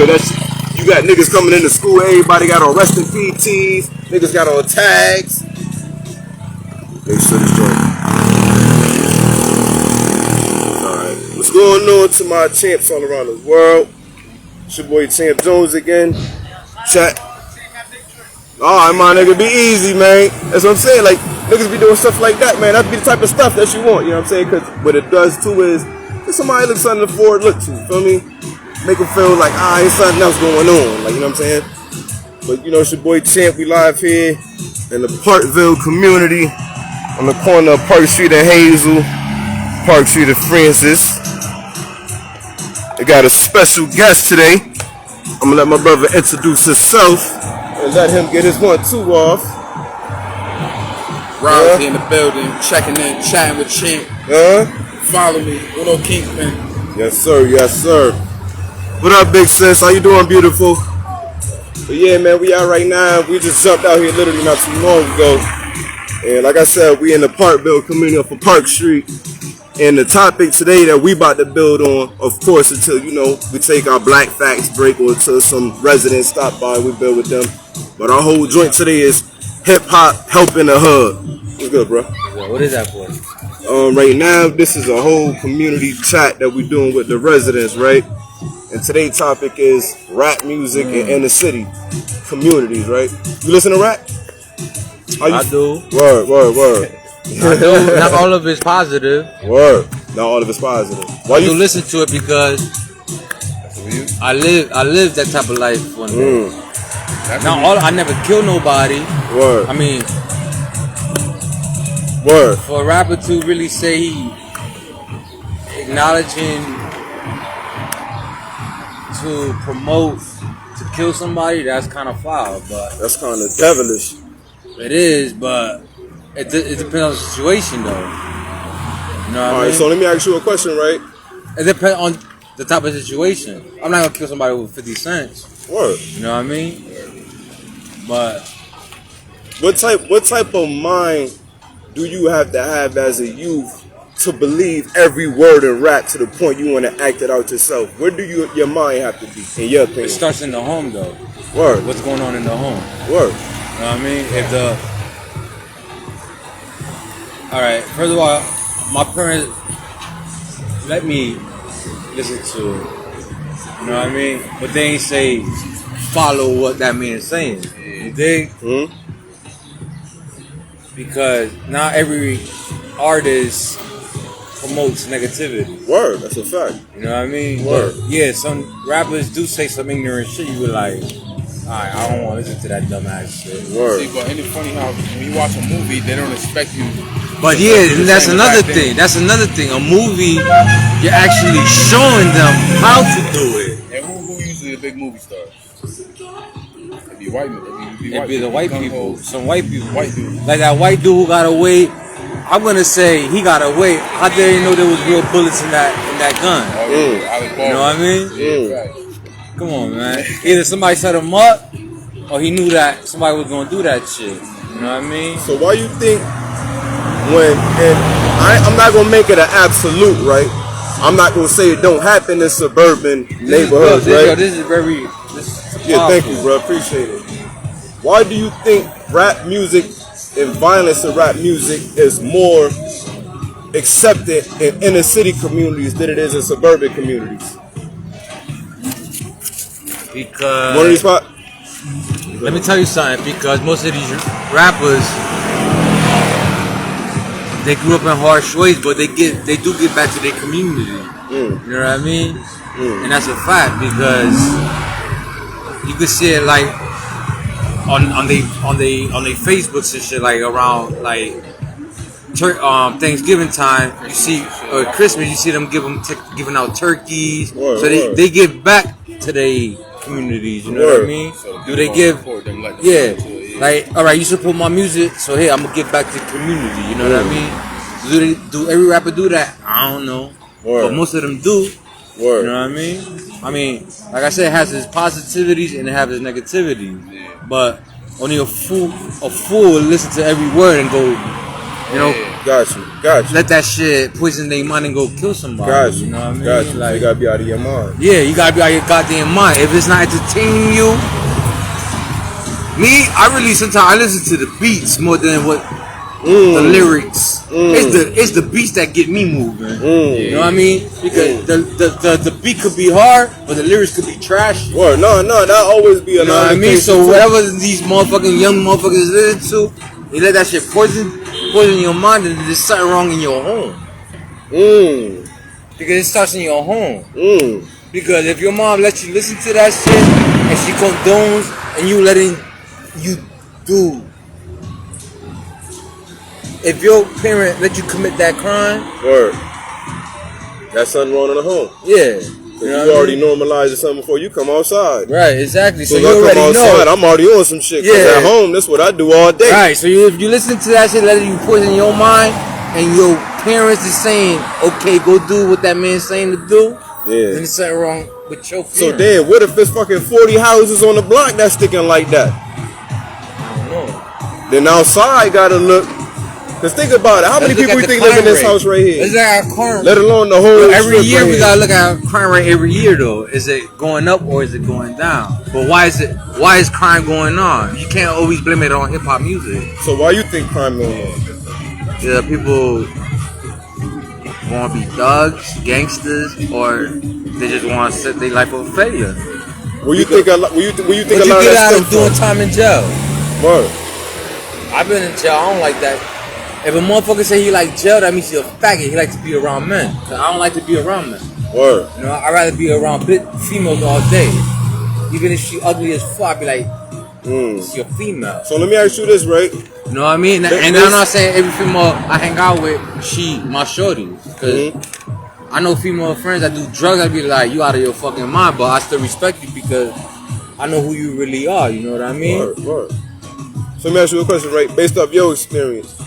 Cause that's, you got niggas coming into school, everybody got on resting PTs, niggas got on tags. Make sure this joint. Alright. What's going on to my champs all around the world? It's your boy Champ Jones again. Chat. Alright, my nigga, be easy, man. That's what I'm saying. Like, niggas be doing stuff like that, man. That be the type of stuff that you want, you know what I'm saying? Cause what it does too is if somebody looks something to forward look to, feel me? Make them feel like, there's something else going on. Like, you know what I'm saying? But, you know, it's your boy Champ. We live here in the ParkVille community on the corner of Park Street and Hazel, Park Street and Francis. I got a special guest today. I'm going to let my brother introduce himself and let him get his 1-2 off. Rozzi in the building, checking in, chatting with Champ. Follow me, little Kingpin. Yes, sir. Yes, sir. What up, big sis? How you doing, beautiful? But yeah, man, we out right now. We just jumped out here literally not too long ago. And like I said, we in the ParkVille community off of Park Street. And the topic today that we about to build on, of course, until, you know, we take our Black Facts break or until some residents stop by, we build with them. But our whole joint today is hip-hop helping the hood. What's good, bro? What is that for? Right now, this is a whole community chat that we're doing with the residents, right? And today's topic is rap music in inner city communities, right? You listen to rap? I do. Word. I do. Not all of it's positive. Word. Not all of it's positive. Why you listen to it because I live that type of life one day. I never kill nobody. Word. I mean, word. For a rapper to really say he acknowledging to promote to kill somebody, that's kind of foul, but that's kind of devilish. It is, but it depends on the situation, though. You know what I mean? All right, so let me ask you a question, right? It depends on the type of situation. I'm not gonna kill somebody with 50 cents. Word. You know what I mean? But what type of mind do you have to have as a youth to believe every word in rap to the point you want to act it out yourself? Where do your mind have to be, in your opinion? It starts in the home, though. Word. What's going on in the home? Word. You know what I mean? Alright, first of all, my parents let me listen to it. You know what I mean? But they ain't say follow what that man's saying. You dig? Mm-hmm. Because not every artist promotes negativity. Word, that's a fact. You know what I mean? Word. But yeah, some rappers do say some ignorant shit. You be like, alright, I don't want to listen to that dumbass shit. Word. See, but ain't it funny how when you watch a movie, they don't expect you. But yeah, and that's another thing. That's another thing. A movie, you're actually showing them how to do it. And who usually the big movie stars? It'd be white. It'd be the white people. Some white people. White dude. Like that white dude who got away. I'm gonna say he got away. How dare you know there was real bullets in that gun? Oh, yeah. You know what I mean? Yeah, right. Come on, man. Either somebody set him up, or he knew that somebody was gonna do that shit. You know what I mean? So why you think I'm not gonna make it an absolute, right? I'm not gonna say it don't happen in suburban neighborhoods, right? This is yeah, thank you, bro. Appreciate it. Why do you think rap music and violence in rap music is more accepted in inner city communities than it is in suburban communities? Because one of these spots. Let me tell you something. Because most of these rappers, they grew up in harsh ways, but they do get back to their community. You know what I mean? And that's a fact because you can see it like on they Facebooks and shit, like around like Thanksgiving time. You see, or Christmas, you see them giving out turkeys. Word, so they give back to their communities. You know what I mean? So do they give? Like, all right, you support my music, so hey, I'm gonna give back to the community. You know what I mean? Do every rapper do that? I don't know, but most of them do. You know what I mean? I mean, like I said, it has its positivities and it has its negativities. But only a fool will listen to every word and go You know, got you. let that shit poison their mind and go kill somebody. Got you. You know what I mean? Got you. Like, you gotta be out of your mind. Yeah, you gotta be out of your goddamn mind. If it's not entertaining you, I really sometimes I listen to the beats more than what the lyrics. It's the beats that get me moving. You know what I mean? Because the beat could be hard, but the lyrics could be trash. Well, no, that always be a You know what I mean? So whatever these motherfucking young motherfuckers listen to, you let that shit poison your mind, and there's something wrong in your home. Because it starts in your home. Because if your mom lets you listen to that shit and she condones and you letting you do, if your parent let you commit that crime, that's something wrong in the home. Yeah. You already normalized something before you come outside. Right, exactly. So you I already come outside, know. I'm already on some shit. Cause at home, that's what I do all day. Right. So if you listen to that shit, letting you poison your mind, and your parents is saying, "Okay, go do what that man's saying to do," then there's something wrong with your parents. So then, what if it's fucking 40 houses on the block that's sticking like that? I don't know. Then outside gotta look. Cause think about it. How many people you think live in this house right here? Is that our crime? Let alone the whole. Every year we gotta look at crime rate. Every year though, is it going up or is it going down? But why is crime going on? You can't always blame it on hip hop music. So why you think crime going on? Yeah, people want to be thugs, gangsters, or they just want to set their life on failure. Will you think a lot of get out of doing time in jail? Word. I've been in jail. I don't like that. If a motherfucker say he like jail, that means he a faggot. He likes to be around men. Cause I don't like to be around men. Word. You know, I'd rather be around females all day. Even if she ugly as fuck, I'd be like, it's your female. So let me ask you this, right? You know what I mean? And I'm not saying every female I hang out with, she my shorty. Cause I know female friends that do drugs, I'd be like, you out of your fucking mind, but I still respect you because I know who you really are. You know what I mean? Word. So let me ask you a question, right? Based off your experience,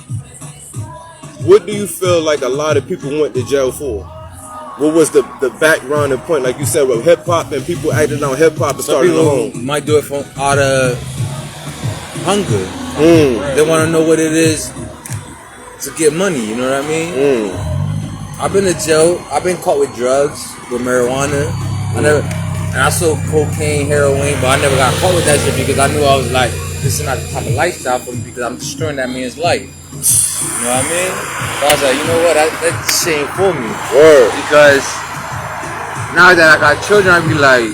what do you feel like a lot of people went to jail for? What was the background and point, like you said, with hip hop and people acting on hip hop and starting at home? Might do it from out of hunger. They want to know what it is to get money. You know what I mean? I've been to jail. I've been caught with drugs, with marijuana. I sold cocaine, heroin, but I never got caught with that shit because I knew I was like, this is not the type of lifestyle for me because I'm destroying that man's life. You know what I mean? So I was like, you know what? That shit ain't for me. Word. Because now that I got children, I be like,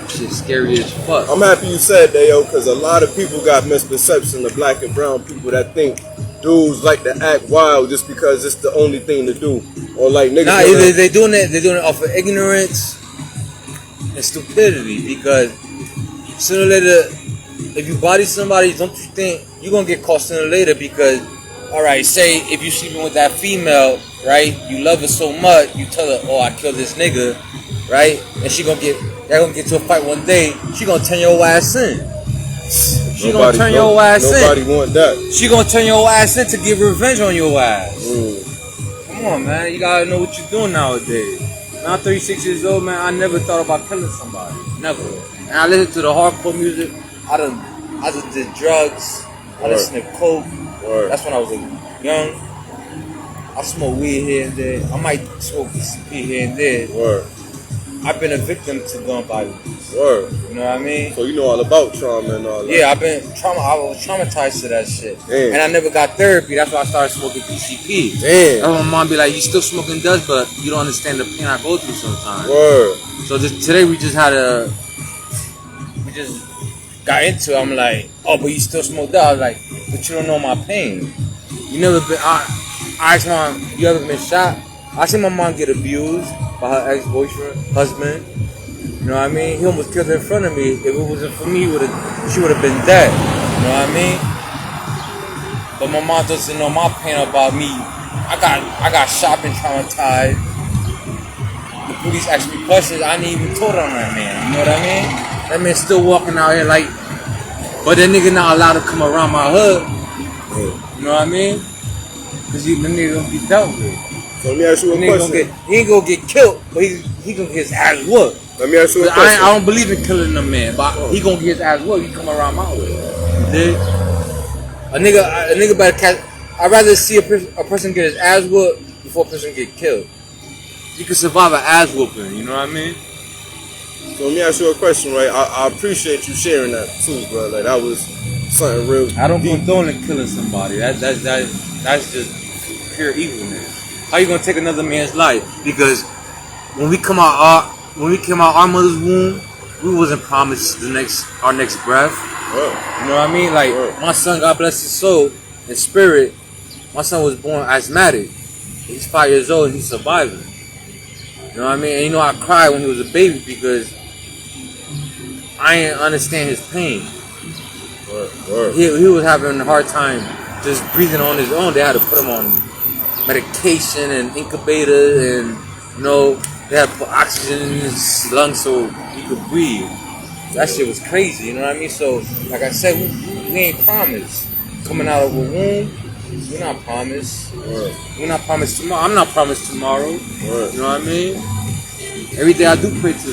shit's scary as fuck. I'm happy you said that, yo, because a lot of people got misperception of black and brown people that think dudes like to act wild just because it's the only thing to do. Or like niggas. Nah, they're doing it off of ignorance and stupidity because sooner or later, if you body somebody, don't you think you're gonna get caught sooner or later? Because, alright, say if you're sleeping with that female, right? You love her so much, you tell her, oh, I killed this nigga, right? And they're gonna get to a fight one day, she gonna turn your ass in. Nobody want that. She gonna turn your ass in to get revenge on your ass. Come on, man, you gotta know what you're doing nowadays. Now I'm 36 years old, man, I never thought about killing somebody. Never. And I listen to the hardcore music. I just did drugs. I listen to coke. That's when I was young. I smoke weed here and there. I might smoke PCP here and there. I've been a victim to gun violence. You know what I mean? So you know all about trauma and all that. Yeah, I was traumatized to that shit. Damn. And I never got therapy. That's why I started smoking PCP. Damn. And my mom be like, you still smoking dust, but you don't understand the pain I go through sometimes. So today we just got into it. I'm like, oh, but you still smoke that? I was like, but you don't know my pain. You never been, I asked mom, you ever been shot? I seen my mom get abused by her ex-boyfriend, husband. You know what I mean? He almost killed her in front of me. If it wasn't for me, she would have been dead. You know what I mean? But my mom doesn't know my pain about me. I got shot and traumatized. The police asked me questions. I didn't even told on that man. You know what I mean? That man's still walking out here like, but that nigga not allowed to come around my hood. You know what I mean? Cause the nigga gonna be dealt with. So let me ask you a question. He ain't gonna get killed, but he gonna get his ass whooped. Let me ask you a question. I don't believe in killing a man, but he gonna get his ass whooped. He come around my way. You dig? A nigga better catch. I'd rather see a person get his ass whooped before a person get killed. You can survive an ass whooping, you know what I mean? So let me ask you a question, right? I appreciate you sharing that too, bro. Like that was something real. I don't deep. condone in killing somebody. That's just pure evilness. How you gonna take another man's life? Because when we come out our mother's womb, we wasn't promised our next breath. Word. You know what I mean? Like Word. my son, God bless his soul and spirit. My son was born asthmatic. He's 5 years old and he's surviving. You know what I mean? And you know I cried when he was a baby because I didn't understand his pain. Word. He was having a hard time just breathing on his own. They had to put him on medication and incubator, and you know they had to put oxygen in his lungs so he could breathe. That shit was crazy, you know what I mean? So, like I said, we ain't promised coming out of a womb. We're not promised. Word. We're not promised tomorrow. I'm not promised tomorrow. Word. You know what I mean? Every day I do pray to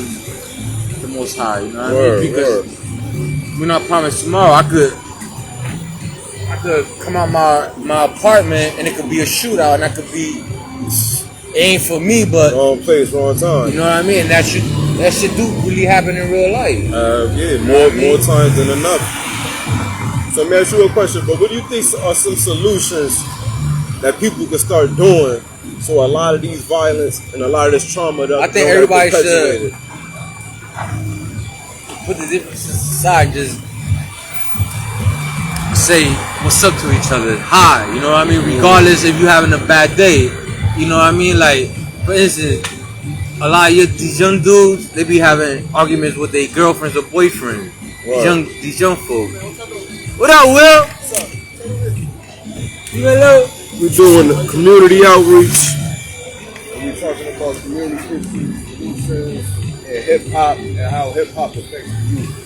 the Most High. You know what I mean? Because we're not promised tomorrow. I could come out my apartment and it could be a shootout, and that could be, it ain't for me, but Wrong place, wrong time. you know what I mean? That shit do really happen in real life. Yeah, more times than enough. So let me ask you a question, but what do you think are some solutions that people can start doing so a lot of these violence and a lot of this trauma that I think everybody should put the differences aside and just say what's up to each other. Hi, you know what I mean? Regardless if you're having a bad day, you know what I mean? Like, for instance, a lot of these young dudes, they be having arguments with their girlfriends or boyfriends. These young folks. What up, Will? What's up? Hello. We're doing community outreach. And we're talking about community issues and hip hop and how hip hop affects the youth.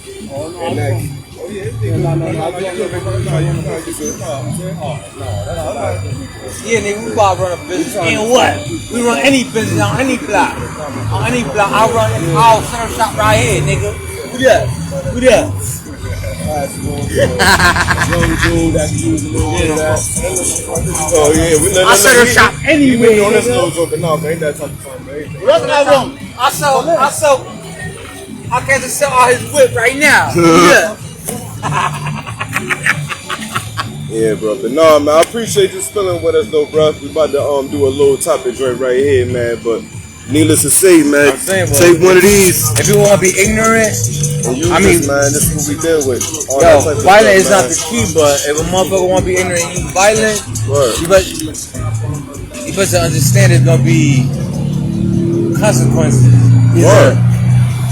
Yeah, nigga, we about to run a business. And what? We run any business on any block. On any block, I'll set up shop right here, nigga. Who that? Oh yeah, I set up shop anyway. On this little joke, no, ain't that type of time, man. What's that wrong? I can't just sell all his whip right now. Yeah, bro. But nah, man, I appreciate you spilling with us, though, bro. We about to do a little topic joint right here, man. But needless to say, man, take one of these. If you want to be ignorant, man, this is what we deal with. Violent is not the key, but if a motherfucker want to be ignorant and you violent, you better understand there's gonna be consequences.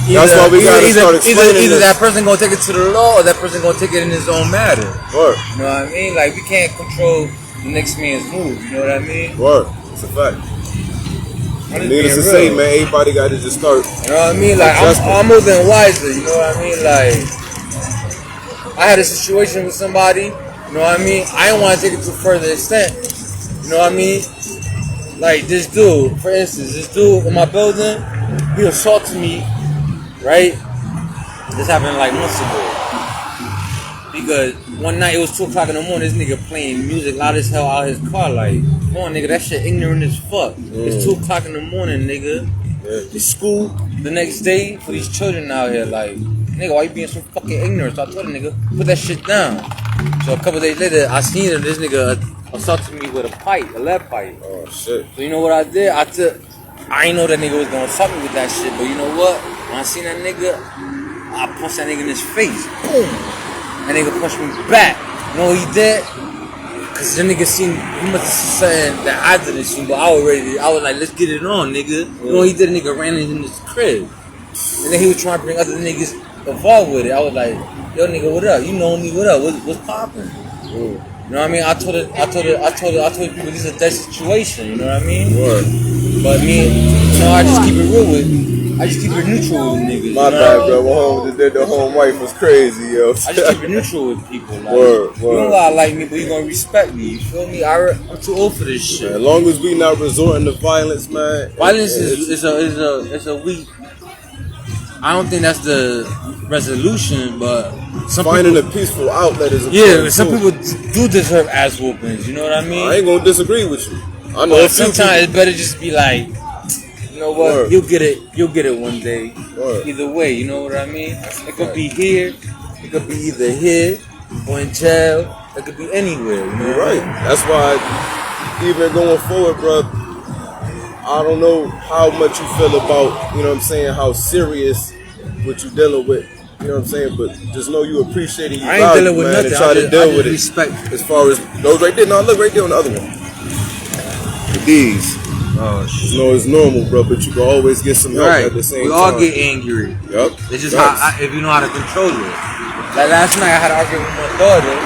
That's why we gotta start explaining either that person gonna take it to the law, or that person gonna take it in his own matter. Word. You know what I mean? Like, we can't control the next man's move. You know what I mean? Word. It's a fact. Needless to say, man, everybody got to just start. You know what I mean? Like, I'm moving wiser. You know what I mean? Like, I had a situation with somebody. You know what I mean? I didn't want to take it to a further extent. You know what I mean? Like, this dude, for instance, this dude in my building, he assaulted me. Right? This happened like months ago. Because one night it was 2 o'clock in the morning, this nigga playing music loud as hell out his car. Like, come on, nigga, that shit ignorant as fuck. It's 2 o'clock in the morning, nigga. It's school the next day for these children out here. Like, nigga, why you being so fucking ignorant? So I told the nigga, put that shit down. So a couple days later, I seen him, this nigga assaulted me with a lead pipe. Oh, shit. So you know what I did? I ain't know that nigga was gonna assault me with that shit, but you know what? When I seen that nigga, I punched that nigga in his face. Boom! That nigga punched me back. You know what he did? Cause the nigga he must have seen something that I didn't see, but I was like, let's get it on, nigga. You know what he did? The nigga ran in his crib. And then he was trying to bring other niggas involved with it. I was like, yo nigga, what up? You know me, what up? What's poppin'? You know what I mean? I told people this is a dead situation, you know what I mean? Word. But me, you know, I just keep it real with I just keep it neutral with niggas. My bad, bro. The home wife was crazy, yo. I just keep it neutral with people. Like, word. You don't gotta like me, but you gonna respect me. You feel me? I'm too old for this shit. Man, as long as we not resorting to violence, man. Violence is a weak I don't think that's the resolution, but Finding a peaceful outlet is some people do deserve ass whoopings. You know what I mean? I ain't gonna disagree with you. I know but sometimes it's better just be like, you know what? Word. You'll get it one day. Word. Either way, you know what I mean? It could be here. It could be either here or in jail. It could be anywhere. You know You're right. That's why, even going forward, bro, I don't know how much you feel about, you know what I'm saying, how serious what you dealing with. You know what I'm saying? But just know you appreciate it. You I ain't dealing with nothing. And try to deal with it. Respect. As far as those right there. No, look right there on the other one. These. Oh, shit. No, it's normal, bro, but you can always get some help at the same time. We all get angry. Yep. It's just if you know how to control it. Like last night, I had an argument with my daughter.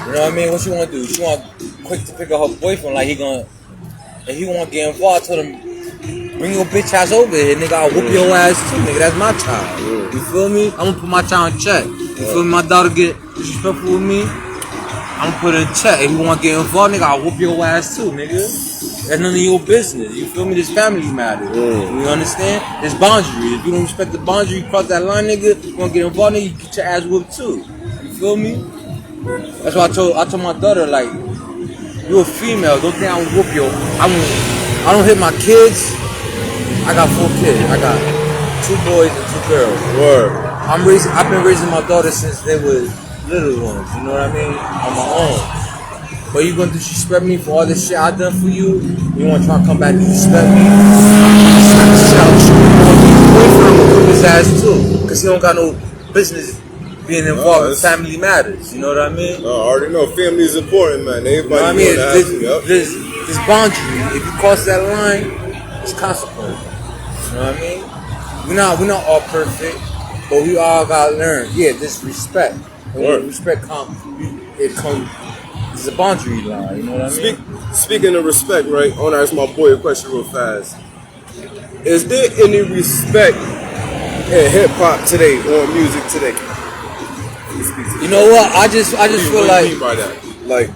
You know what I mean? What she want to do? She want quick to pick up her boyfriend. Like if he want to get involved, I told him, bring your bitch ass over here, nigga. I'll whoop your ass too, nigga. That's my child. You feel me? I'm gonna put my child in check. You feel me? My daughter get disrespectful with me, I'm gonna put her in check. If you want to get involved, nigga, I'll whoop your ass too, nigga. That's none of your business. You feel me? This family matter. You understand? There's boundaries. If you don't respect the boundary, you cross that line, nigga. You want to get involved, nigga, you get your ass whooped too. You feel me? That's why I told my daughter, like, you a female. Don't think I will whoop you. I don't hit my kids. I got 4 kids. I got 2 boys and 2 girls. Word. I've been raising my daughter since they were little ones. You know what I mean? On my own. But you gonna disrespect me for all this shit I done for you? You wanna try to come back and disrespect me? I'm gonna shout you. Boyfriend will whip his ass too, cause he don't got no business being involved in family matters. You know what I mean? I already know family is important, man. Everybody, you know what I mean? There's boundary. If you cross that line, it's consequence. You know what I mean? We're not all perfect, but we all gotta learn. Yeah, this respect. And when respect comes. It's a boundary line. You know what I mean? Speaking of respect, right? I want to ask my boy a question real fast. Is there any respect in hip hop today or in music today? You know what? I just feel like. What do you mean by that? Like,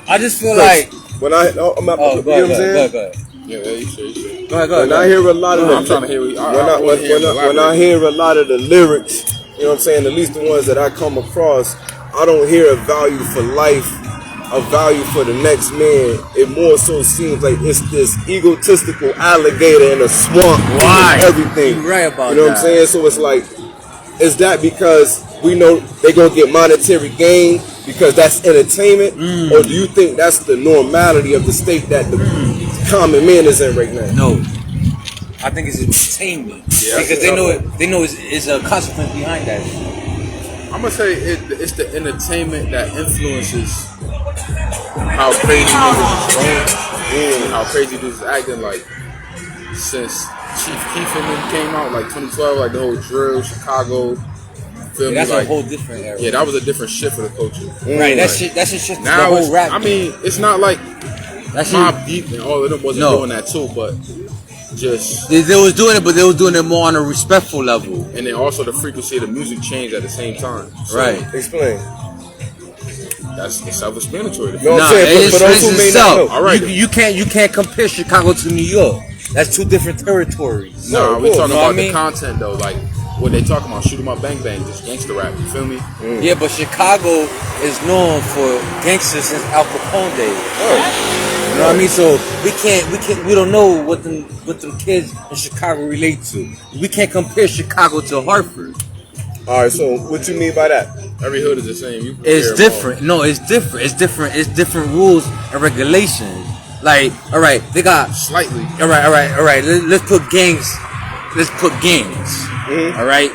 I just feel like when I'm you know what I'm saying? Go ahead. Yeah, you should. Go ahead. I hear a lot of I'm trying to hear when I hear a lot of the lyrics, you know what I'm saying? At least the ones that I come across, I don't hear a value for life, a value for the next man. It more so seems like it's this egotistical alligator in a swamp. Why? Everything. You're right about You know what I'm saying? So it's like, is that because we know they're going to get monetary gain because that's entertainment? Or do you think that's the normality of the state that the common man is in right now? No. I think it's entertainment. Yeah, because they know it's a consequence behind that. I'm gonna say it's the entertainment that influences how crazy niggas is going and how crazy dudes is acting. Like since Chief Keef and them came out, like 2012, like the whole drill, Chicago. Feel me? That's like, a whole different era. Yeah, that was a different shit for the culture. Right, that's just now the whole rap. I mean, it's not like that's Mobb Deep and all of them wasn't doing that too, but just they was doing it, but they was doing it more on a respectful level. And then also the frequency of the music changed at the same time. So, right. Explain. That's self-explanatory. No, I'm saying, for those who may not know. All right. You can't compare Chicago to New York. That's 2 different territories. No, we're talking about the content though, like what they talking about, shoot 'em up, bang bang, just gangster rap. You feel me? Yeah, but Chicago is known for gangsters since Al Capone days. You know what I mean? So we don't know what them kids in Chicago relate to. We can't compare Chicago to Hartford. All right, so what you mean by that? Every hood is the same. It's different. No, it's different. It's different. It's different rules and regulations. Like, all right, they got slightly. All right. Let's put gangs. All right.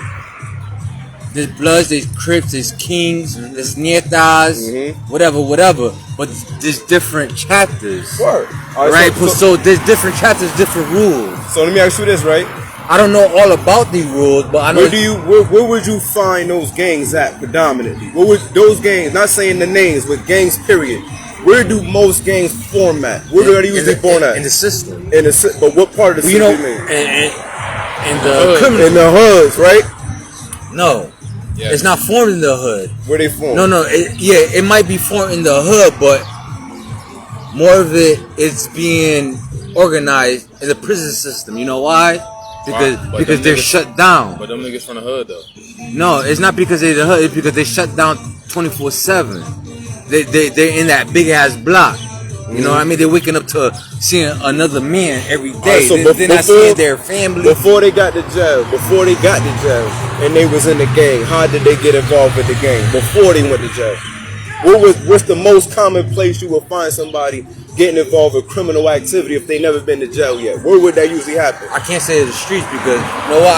There's Bloods, there's Crips, there's Kings, there's Nietas, whatever. But there's different chapters. Word. All right. So there's different chapters, different rules. So let me ask you this, right? I don't know all about these rules, but I know. Where would you find those gangs at predominantly? Where would those gangs? Not saying the names, but gangs. Period. Where do most gangs form at? Where are they usually born at? In the system. But what part of the system? In the hoods, right? No. Yeah. It's not formed in the hood. Where they formed? No. It might be formed in the hood, but more of it is being organized in the prison system. You know why? because they're shut down. But them niggas from the hood though. No, it's not because they're the hood. It's because they shut down 24/7. They're in that big ass block. You know what I mean? They're waking up to seeing another man every day. So they're not seeing their family. Before they got to jail, and they was in the gang, how did they get involved with the gang? Before they went to jail, what's the most common place you will find somebody getting involved with criminal activity if they never been to jail yet? Where would that usually happen? I can't say it's the streets because you know what?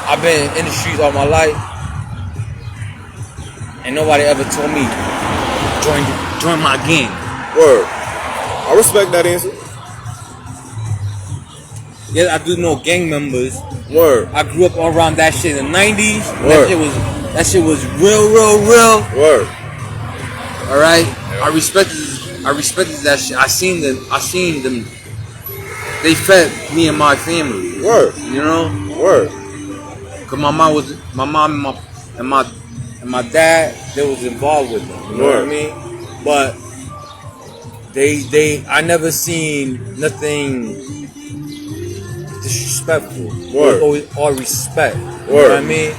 I've been in the streets all my life, and nobody ever told me join my gang. Word. I respect that answer. Yeah, I do know gang members. Word. I grew up around that shit in the 90s. Word. That shit was real. Word. All right. I respected that shit. I seen them. They fed me and my family. Word. You know. Word. Cause my mom and my dad, they was involved with them. You know what I mean? But I never seen nothing disrespectful. Word. Always all respect. You know Word. what I mean?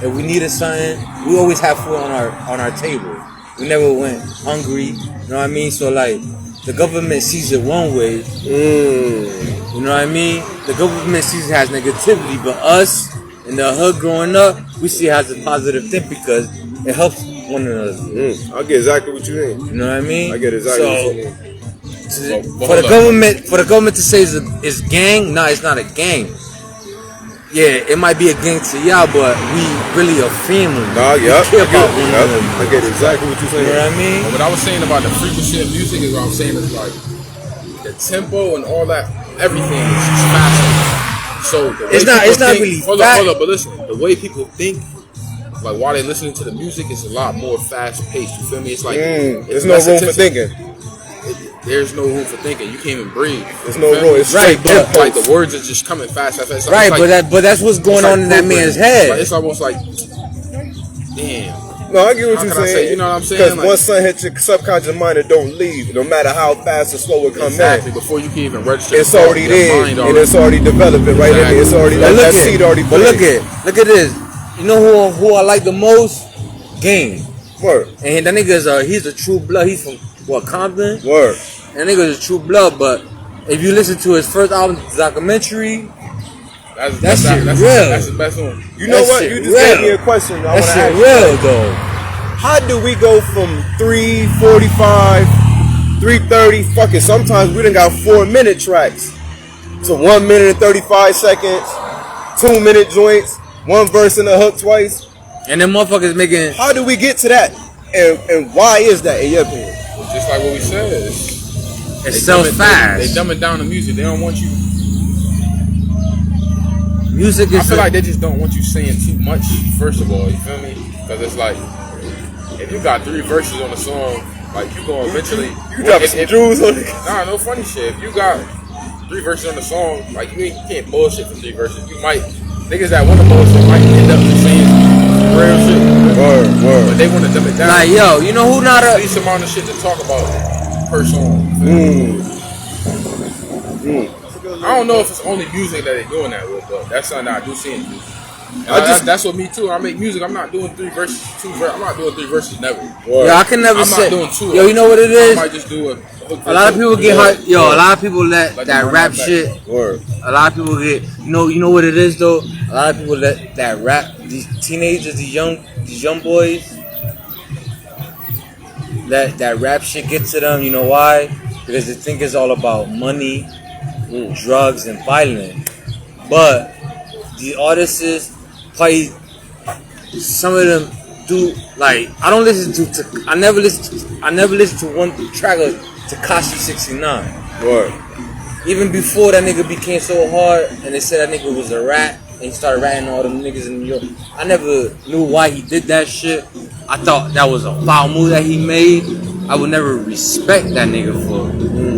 If we needed something, we always have food on our table. We never went hungry. You know what I mean? So like the government sees it one way. You know what I mean? The government sees it as negativity, but us in the hood growing up, we see it as a positive thing because it helps one another. I get exactly what you mean. You know what I mean? I get exactly what you mean. For the government to say it's gang, no, it's not a gang. Yeah, it might be a gang to y'all, but we really a family. Nah, we care about one another. I get exactly what you're saying. You know what I mean? What I was saying about the frequency of music is what I'm saying is like the tempo and all that, everything is just faster. So it's not really hold up, but listen, the way people think, like while they're listening to the music, is a lot more fast paced. You feel me? It's like there's no room for thinking. There's no room for thinking. You can't even breathe. There's no room. It's right, but like the words are just coming fast. It's right, like, but that's what's going on in that man's head. It's almost like, damn. No, I get what you're saying. You know what I'm saying? Because once something hits your subconscious mind, it don't leave. No matter how fast or slow it comes exactly. in. Before you can even register, it's already there, and it's already developing right in there. It's already that seed already. But look at this. You know who I like the most? Game. Word. And that nigga's he's a true blood. He's from what, Compton? Word. And that nigga's a true blood. But if you listen to his first album, documentary, that's real. That's the best one. You know what? You just gave me a question. I that shit real though. How do we go from 3:45, 3:30? Fuck it. Sometimes we done got 4-minute tracks to 1 minute and 35 seconds, 2-minute joints, one verse in the hook twice. And them motherfuckers making. How do we get to that? And why is that in your opinion? Just like what we said. It sells fast. They dumb it down the music. They don't want you. Music is. I feel like they just don't want you saying too much. First of all, you feel me? Because it's like if you got 3 verses on a song, like you gonna eventually. You dropping some jewels on it. Nah, no funny shit. If you got 3 verses on the song, like you can't bullshit for 3 verses. You might niggas that want to bullshit might end up just saying real shit. Word. But they want to dumb it down. Like yo, you know who not a least amount of shit to talk about per song. I don't know if it's only music that they're doing that with, but that's something I do see. That's what me too. I make music. I'm not doing 3 verses, 2 verses. I'm not doing 3 verses never. Yo, I can never say. I'm not doing 2. Yo, you know what it is? I might just do a lot of people get hurt. Yo, a lot of people let like that rap shit. Word. A lot of people get. You know what it is though. A lot of people let that rap. These teenagers, these young boys. Let that rap shit get to them. You know why? Because they think it's all about money, drugs, and violence. But the artists play. Some of them do like. I don't listen to. I never listen to one track of Tekashi 69. Word. Even before that nigga became so hard, and they said that nigga was a rat, and he started ratting all them niggas in New York. I never knew why he did that shit. I thought that was a foul move that he made. I would never respect that nigga for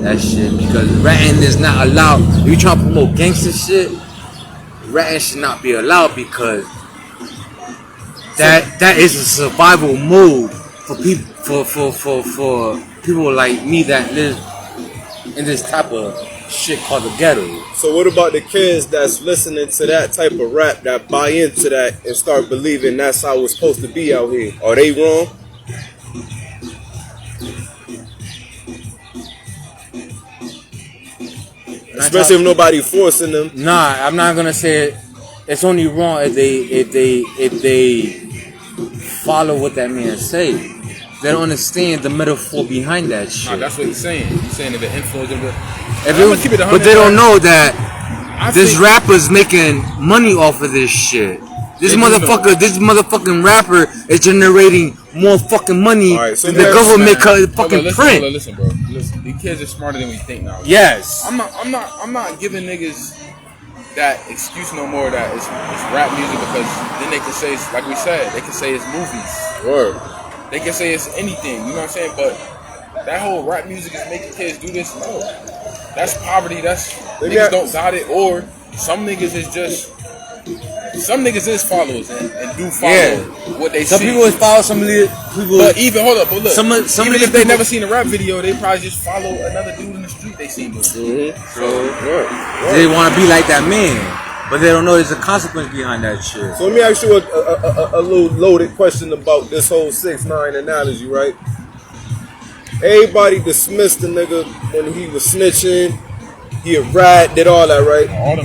that shit because ratting is not allowed. If you trying to promote gangster shit, ratting should not be allowed because that is a survival mode for people for people like me that live in this type of shit called the ghetto. So what about the kids that's listening to that type of rap that buy into that and start believing that's how it's supposed to be out here? Are they wrong? Especially if nobody forcing them. Nah, I'm not gonna say it. It's only wrong if they follow what that man say. They don't understand the metaphor behind that shit. Nah, that's what he's saying. He's saying that the influence of but they don't know that this rapper's making money off of this shit. This motherfucking rapper is generating more fucking money than the government fucking print. Listen, bro. Listen, these kids are smarter than we think now. Yes. I'm not giving niggas that excuse no more that it's rap music, because then they can say it's, like we said, they can say it's movies. Word. They can say it's anything, you know what I'm saying? But that whole rap music is making kids do this. No, that's poverty. That's niggas don't got it, or some niggas is just. Some niggas is followers and do follow what they see. Some people follow some of the people. But even hold up, but look, some even if they never seen a rap video, they probably just follow another dude in the street they seen. Mm-hmm. So they want to be like that man, but they don't know there's a consequence behind that shit. So let me ask you a little loaded question about this whole 6ix9ine analogy, right? Everybody dismissed the nigga when he was snitching. He a rat, did all that, right? All the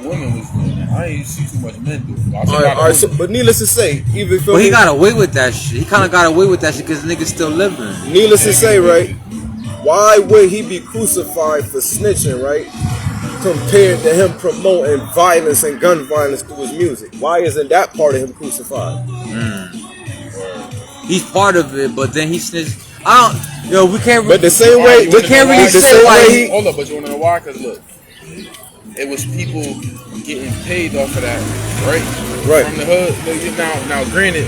women was doing that. I ain't see too much men do it. All right, so, but needless to say, even but he got away with that shit. He kind of got away with that shit because niggas still living. Needless to say, right? Why would he be crucified for snitching, right? Compared to him promoting violence and gun violence through his music. Why isn't that part of him crucified? He's part of it, but then he snitched. We can't. But the same way, we can't really say why. Hold up, but you wanna know why? Cause look, it was people getting paid off of that, right? Right. From the hood. Now, granted,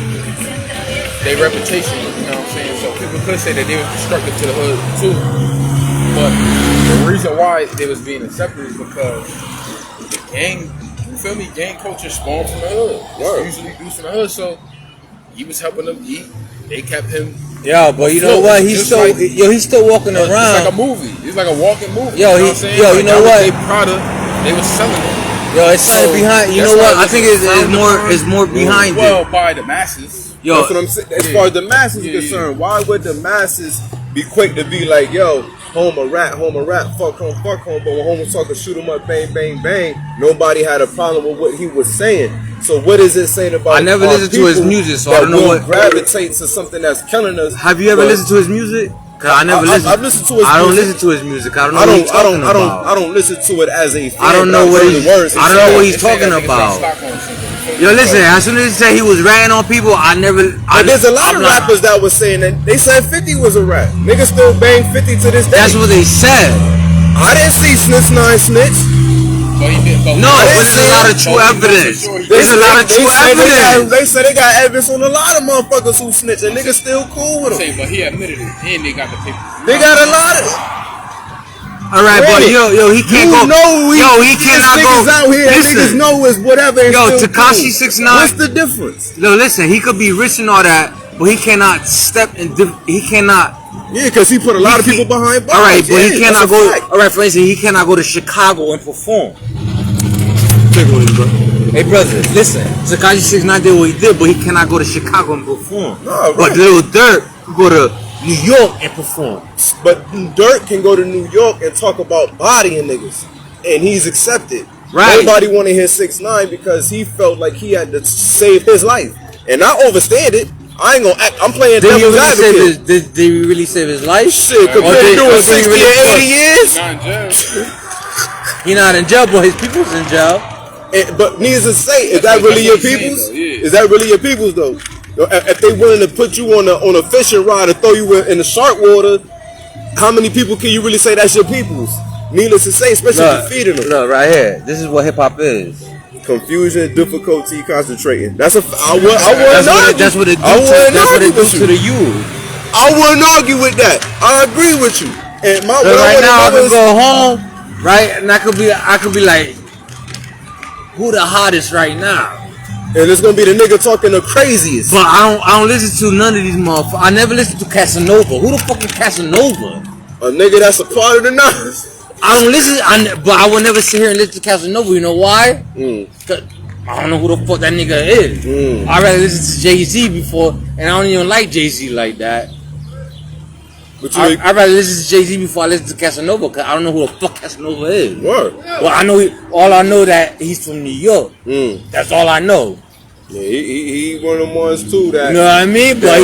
their reputation. You know what I'm saying? So people could say that they were destructive to the hood too. But the reason why they was being accepted is because the gang, you feel me? Gang culture spawned from the hood. Right. Usually dudes from the hood, so he was helping them eat. They kept him. Yo, but you know what? He's still walking around. It's like a movie. It's like a walking movie. Yo, you know what? They product, they was selling it. Yo, it's something behind. You know what? I think it's more behind it. Well, by the masses. Yo, that's what I'm saying. As far as the masses are concerned, why would the masses be quick to be like, yo, home a rat, fuck home, but when home was talking, shoot him up, bang, bang, bang, nobody had a problem with what he was saying. So what is it saying about? I never listened to his music, so I don't know what gravitates to something that's killing us. Have you ever listened to his music? Cause I never listen. I've listened to his music. I don't listen to his music. I don't know what he's talking about. I don't listen to it as a fan. I don't know what he's talking about. Yo, listen. As soon as he said he was ratting on people, But there's a lot of rappers that was saying that they said 50 was a rat. Niggas still bang 50 to this day. That's what they said. I didn't see 6ix9ine snitch. No, but there's a lot of true evidence. There's a lot of true evidence. They said they got evidence on a lot of motherfuckers who snitch, and niggas still cool with them. But he admitted it, and they got the papers. They got a lot of. All right, but yo, he can't go. He cannot go. Out here, niggas know is whatever. Yo, Tekashi 6ix9ine. What's the difference? No, listen, he could be rich and all that, but he cannot step in. He cannot. Yeah, because he put a lot of people behind bars. All right, but he cannot go. All right, for instance, he cannot go to Chicago and perform. Hey, brother, listen. Tekashi 6ix9ine did what he did, but he cannot go to Chicago and perform. No, right. But Lil Durk can go to New York and perform. But Durk can go to New York and talk about bodying niggas, and he's accepted. Right. Nobody wanted to hear 6ix9ine because he felt like he had to save his life, and I understand it. I ain't gonna act. I'm playing devil's advocate. Did he really save his life? Shit, compared to doing 60 or 80 years. Not in jail. He not in jail, but his people's in jail. But needless to say, is that really your people's? Is that really your people's though? If they willing to put you on a fishing rod and throw you in the shark water, how many people can you really say that's your people's? Needless to say, especially if you're feeding them. Look, right here. This is what hip hop is. Confusion, difficulty, concentrating. That's what it do to the youth. I wouldn't argue with that. I agree with you. And right now I can go home, right, and I could be like, who the hottest right now? And it's gonna be the nigga talking the craziest. But I don't listen to none of these motherfuckers. I never listen to Casanova. Who the fuck is Casanova? A nigga that's a part of the Nas. I don't listen. But I will never sit here and listen to Casanova. You know why? Cause I don't know who the fuck that nigga is. I'd rather listen to Jay-Z before, and I don't even like Jay-Z like that. I'd rather listen to Jay-Z before I listen to Casanova, because I don't know who the fuck Casanova is. Word. Well, all I know that he's from New York. That's all I know. Yeah, he one of them ones too that. You know what I mean? But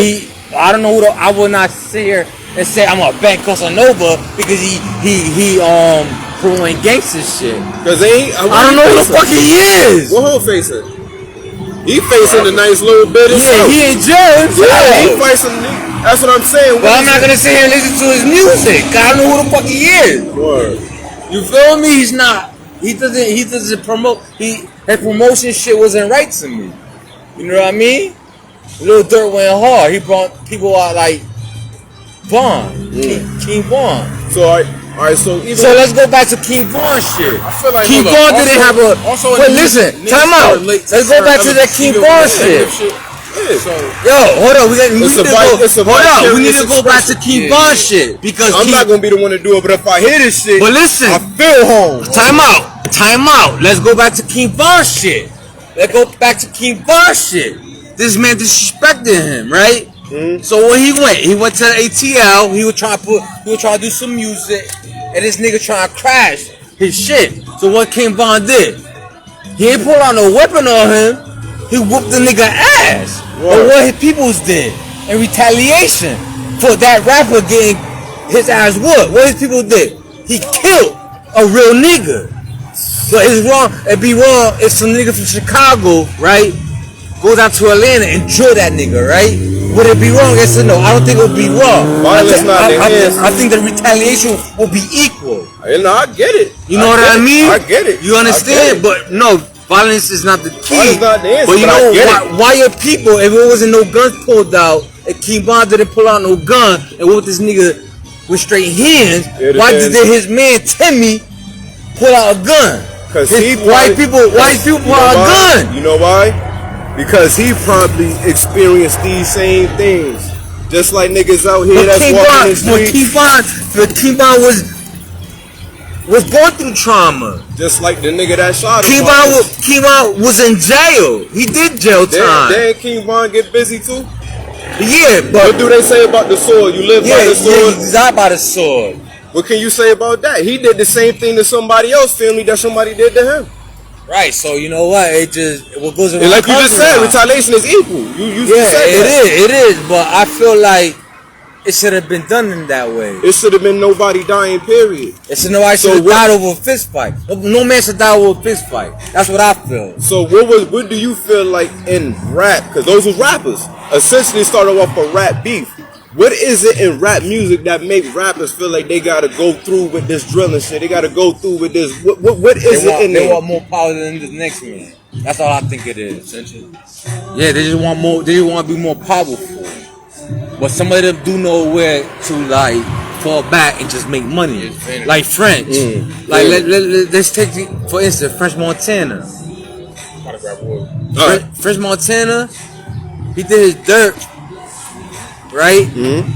I don't know who I will not sit here and say I'm a back Casanova because he promoting gangster shit. Cause I don't know who the fuck he is. What whole facing? He facing a nice little bit. Yeah, he in jail. Yeah, he facing. That's what I'm saying. But I'm not gonna sit here and listen to his music. I don't know who the fuck he is. Word. You feel me? He's not. He doesn't promote. His promotion shit wasn't right to me. You know what I mean? Lil Durk went hard. He brought people out like Vaughn, King Vaughn. So alright, so let's go back to King Vaughn shit. I feel like King Vaughn didn't have a. But listen, time out. Let's go back to that King Vaughn shit. Yo, hold on. We need to go back to King Vaughn shit because I'm not gonna be the one to do it. But if I hear this shit, but listen, I feel home. Time out. Let's go back to King Vaughn shit. Let's go back to King Vaughn shit. This man disrespected him, right? So when he went to the ATL. He was trying to do some music, and this nigga trying to crash his shit. So what King Vaughn did? He ain't pull out no weapon on him. He whooped the nigga ass. But what his peoples did in retaliation for that rapper getting his ass whooped, what his people did? He killed a real nigga. So it's wrong. It'd be wrong if some nigga from Chicago, right, goes out to Atlanta and drill that nigga, right? Would it be wrong? Yes or no? I don't think it would be wrong. I think the retaliation will be equal. No, I get it. You know what I mean? I get it. You understand? But no, violence is not the key. Violence not the answer, but you know why your people, if it wasn't no guns pulled out, and King Von didn't pull out no gun and whoop this nigga with straight hands, why did his man Timmy pull out a gun? Because white people pull out a gun. You know why? Because he probably experienced these same things. Just like niggas out here that's walking the streets. But King Von was going through trauma. Just like the nigga that shot him. King Von was in jail. He did jail time. Didn't King Von get busy too? Yeah, but what do they say about the sword? You live by the sword? Yeah, he died by the sword. What can you say about that? He did the same thing to somebody else's family that somebody did to him. Right, so you know what? What goes around. And like you just said, retaliation is equal. You said it is, but I feel like it should have been done in that way. It should have been nobody dying, period. Nobody should have died over a fist fight. No man should die over a fist fight. That's what I feel. So what do you feel like in rap? Because those was rappers. Essentially started off a rap beef. What is it in rap music that make rappers feel like they gotta go through with this drilling shit? They gotta go through with this. What is it in there? They want more power than the next man. That's all I think it is. Essentially. Yeah, they just want more. They just want to be more powerful. But some of them do know where to like fall back and just make money. Like French. Let's take for instance French Montana. French Montana. He did his dirt. Right?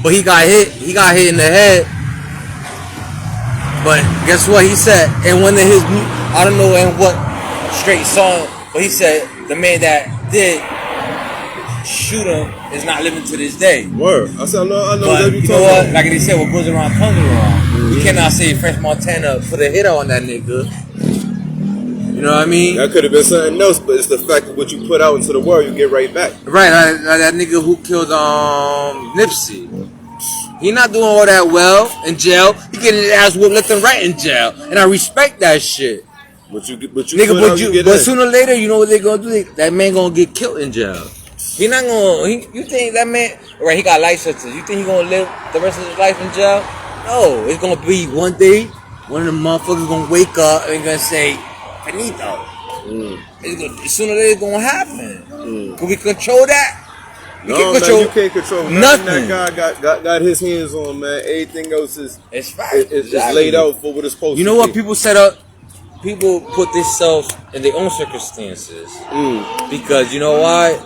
But he got hit in the head. But guess what he said? And one of his, I don't know in what straight song, but he said the man that did shoot him is not living to this day. Word. I said, I know but you know what? Like they said, what goes around comes around. You cannot say French Montana put a hit on that nigga. You know what I mean? That could have been something else, but it's the fact of what you put out into the world, you get right back. Right, like that nigga who killed Nipsey. He not doing all that well in jail. He getting his ass whooped left and right in jail, and I respect that shit. But sooner or later, you know what they gonna do? That man gonna get killed in jail. He not gonna. You think that man? Right, he got life sentence. You think he gonna live the rest of his life in jail? No, it's gonna be one day. One of them motherfuckers gonna wake up and gonna say, "Finito." Sooner or later, it's gonna happen. Can we control that? You can't control nothing. That guy got his hands on, man. Everything else is laid out for what it's supposed to be. You know what people set up? People put themselves in their own circumstances. Because you know why?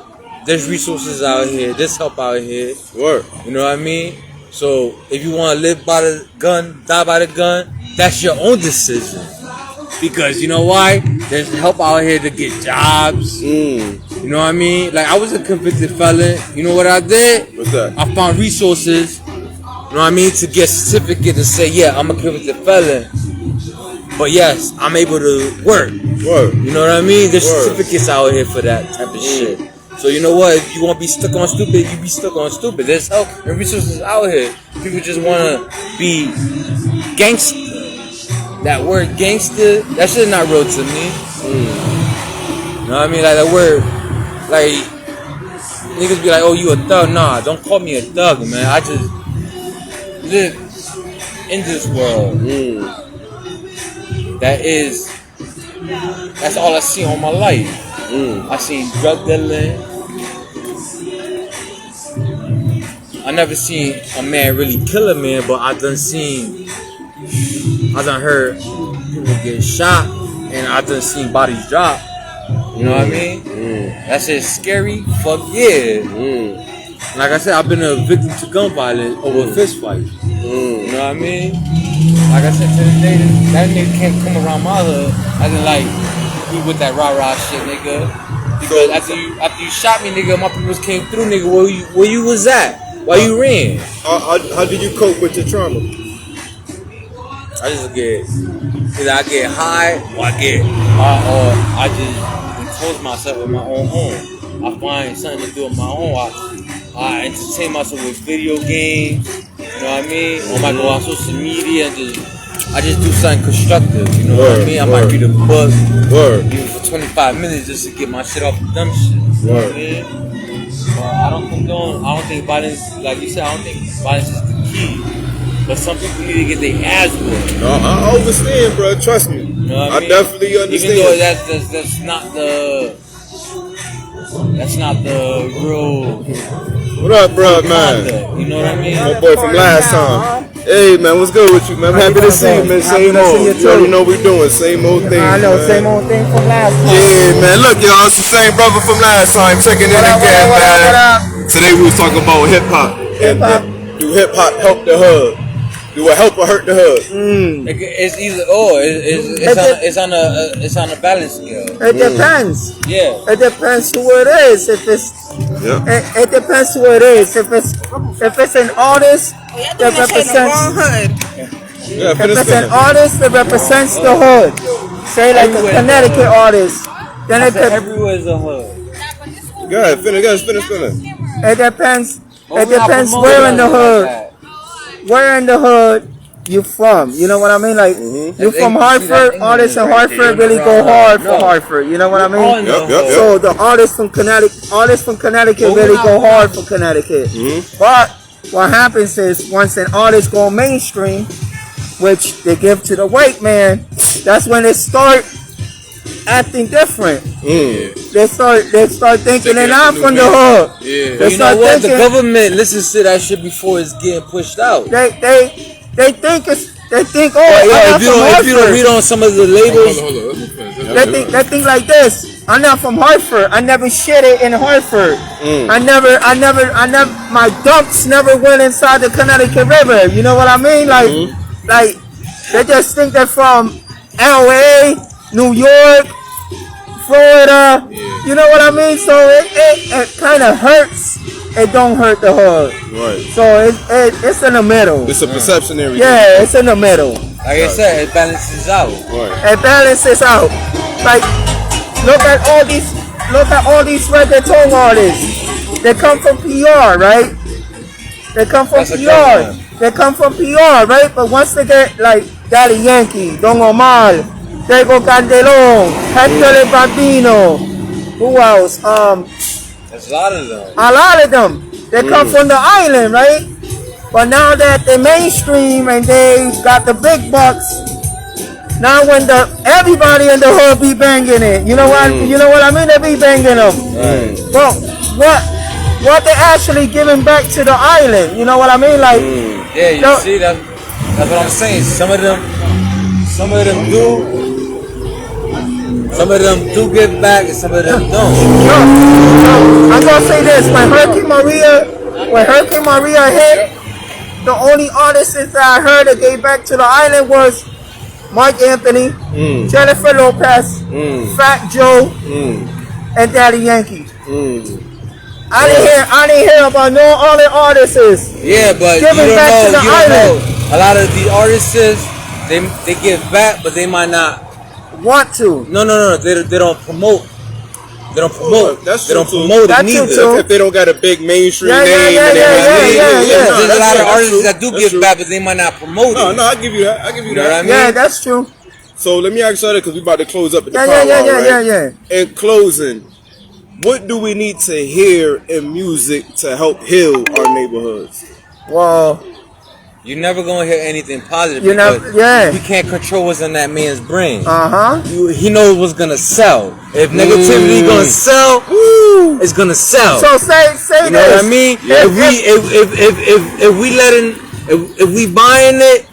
There's resources out here. There's help out here. Word. You know what I mean? So if you want to live by the gun, die by the gun, that's your own decision. Because you know why? There's help out here to get jobs. You know what I mean? Like I was a convicted felon. You know what I did? What's that? I found resources. You know what I mean? To get certificate to say, yeah, I'm a convicted felon. But yes, I'm able to work. You know what I mean? There's certificates out here for that type of shit. So you know what? If you want to be stuck on stupid, you be stuck on stupid. There's help and resources out here. People just want to be gangster. That word gangster, that shit not real to me. You know what I mean? Like that word, like niggas be like, oh, you a thug? Nah, don't call me a thug, man. I just live in this world. That's all I see on my life. I seen drug dealing. I never seen a man really kill a man, but I done heard people get shot, and I done seen bodies drop. You know what I mean? That shit's scary. Fuck yeah. Like I said, I've been a victim to gun violence over a fist fight. You know what I mean? Like I said to the day, that nigga can't come around my hood. I didn't like be with that rah-rah shit, nigga. Because after you shot me, nigga, my people came through, nigga. Where you was at? Why you ran? How did you cope with your trauma? I just get, either I get high or I just compose myself with my own home. I find something to do on my own. I entertain myself with video games. You know what I mean? I might go on social media and I just do something constructive. You know what I mean? I might read a book even for 25 minutes just to get my shit off the dumb shit. You know what I mean? But I don't think violence, like you said, I don't think violence is the key. But some people need to get their ass whooped. No, I understand, bro. Trust me. You know what I mean? Definitely understand. Even though that's not the real. What up, bro, man? Conduct, you know what I mean? My boy from last time. Hey, man, what's good with you, man? I'm happy to see you, man. Same old. You already know what we doing. Same old thing. I know, man. same old thing from last time. Yeah, man. Look, y'all, it's the same brother from last time. Checking in again, man. Today we was talking about hip hop. Do hip hop help the hood? Do it help or hurt the hood? It's either or. It's on a balance scale. It depends. Yeah. It depends who it is. If it's it depends who it is. If it's an artist that represents if it's an artist that represents the hood, say like a Connecticut artist, then it could. Everywhere is a hood. Go ahead, finish. It depends. It depends where in the hood. Where in the hood you from? You know what I mean? Like you from Hartford, artists in Hartford really go hard for Hartford. You know what I mean? Yep. So the artists from Connecticut really go hard for Connecticut. But what happens is once an artist go mainstream, which they give to the white man, that's when they start acting different. They start thinking they're not from the hood. They you know what? The government listens to that shit before it's getting pushed out. They think if you don't read on some of the labels, they think like this. I'm not from Hartford. I never shitted in Hartford. I never my dumps never went inside the Connecticut River. You know what I mean? Like they just think they're from LA, New York, Florida, you know what I mean? So it kind of hurts. It don't hurt the hood. Right. So it's in the middle. It's a perception area. Yeah, it's in the middle. Like I said, it balances out. Right. It balances out. Like look at all these reggaeton artists. They come from PR, right? They come from PR. They come from PR, right? But once they get like Daddy Yankee, Don Omar, Diego Candelón, Hector El Bambino, who else? There's a lot of them. A lot of them. They come from the island, right? But now that they're mainstream and they got the big bucks, now when everybody in the hood be banging it, you know what I mean? They be banging them. Right. Well, what they actually giving back to the island? You know what I mean? Like, yeah, you see that's what I'm saying. Some of them do give back, and some of them don't. No, I'm gonna say this: when Hurricane Maria hit, the only artists that I heard that came back to the island was Mark Anthony, Jennifer Lopez, Fat Joe, and Daddy Yankee. I didn't hear about no other artists. Yeah, but giving you back to the island. know. A lot of the artists, they give back, but they might not want to. No. They don't promote. They don't promote. That's they don't true, promote That's it neither. true, If they don't got a big mainstream name, yeah. There's a lot of artists that do That's give true. back, but they might not promote it. No, I give you that. You know what I mean? Yeah, that's true. So let me ask you that because we about to close up at the Yeah. In closing, what do we need to hear in music to help heal our neighborhoods? Well, You're never gonna hear anything positive. You know, because yeah. we can't control what's in that man's brain. He knows what's gonna sell. If negativity gonna sell, it's gonna sell. So say you know what I mean? If we buying it,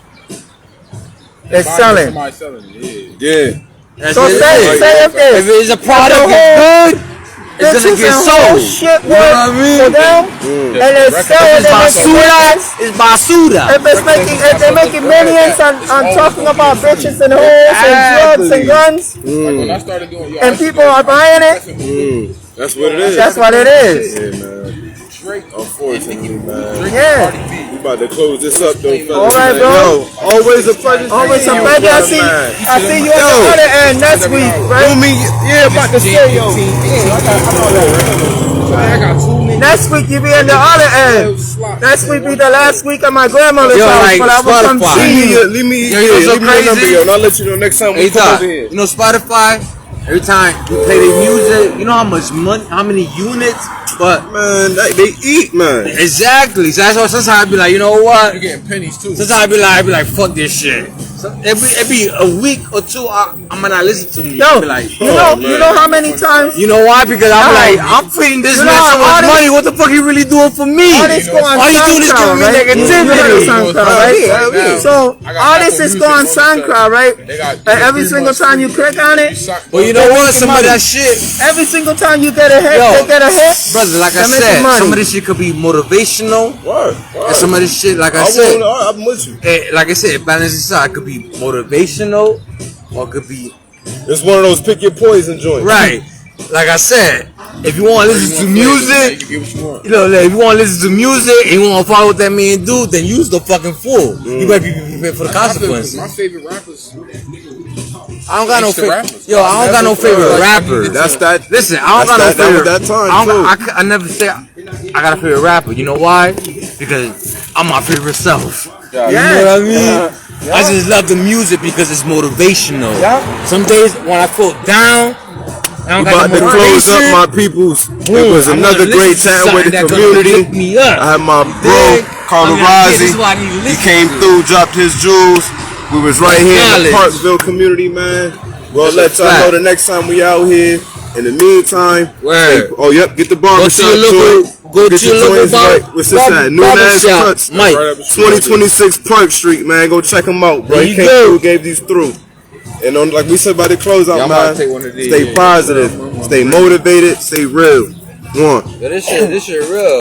it's selling. Somebody selling it. Yeah. So say if it's a product is good, it's gonna get sold. Shit You know what I mean? for them, and they sell it. It's basura. If they're making millions on talking about bitches and hoes and drugs and guns, Like when I started doing, and people are buying it, That's what it is. that's what it is. Yeah, man. Unfortunately, man. Yeah. We about to close this up, though, fellas. All right, bro. Yo, always a pleasure. Always a seeing you, pleasure. I man. see you on the other end next week, right? About to say, yo. I got 2 niggas. Next week you be on the other end. Next week be the last week of my grandmother's house, like but I will come Spotify. see you. Leave me Yo, you know leave me your number, crazy? yo, and I'll let you know next time we come over here. You know Spotify? Every time you play their music, you know how much money, how many units, but Man, they eat, man. exactly. So that's why sometimes I be like, you know what? You're getting pennies too. Sometimes I be like, fuck this shit. So every a week or two, I might not listen to me. Yo, Be like, you know how many times you know why? Because I'm like, I'm feeding this You man know so much artists- money. What the fuck he really doing for me? artists go on All you doing is SoundCloud, giving me right? You heard of negativity. SoundCloud, right? Yeah. So I got artists Apple is go on Music, all of a SoundCloud, right? They got And every 3 single months time you free. click on it, Well, you know They're what? making Some of money. that shit, every single time you get a hit, Yo, they get a hit. brother. Like I They're making said, money. some of this shit could be motivational, Word. and some of this shit, like I said, I'm with you. like I said, it balances out. It could be motivational, or it could be It's one of those pick your poison joints. right. Like I said, if you want to listen to music, You get what you want. you know, like, if you want to listen to music and you want to follow what that man do, then use the fucking fool. You better be prepared for the consequences. My favorite rappers. I don't got no Gangsta favorite. rappers. Yo, I don't got no favorite rapper. That's that. Listen, I don't got no That was favorite. that time, I never say I got a favorite rapper. You know why? Because I'm my favorite self. You know what I mean? I just love the music because it's motivational. Some days when I feel down, I don't got About no to close up, motivation. my peoples. It was I'm another gonna great listen to time with something the that's gonna community. lift me up. I had my Dig? bro, Carlo I'm like, yeah, this Rozzi. is what I need to He listen came to. through, dropped his jewels. We was right here in the Knowledge. ParkVille community, man. Well, That's let a y'all know fact. the next time we out here. In the meantime, Word. oh yep, get the barbershop Go to your local joints right. What's this at? New Ass barbershop, Cuts, Mike. 2026 Park Street, man. Go check him out, bro. There He you came go. through, gave these through. And on, like we said by the closeout, Yeah, I'm man, about to take one of these. stay positive, stay motivated, stay real. One. Yo, this shit real.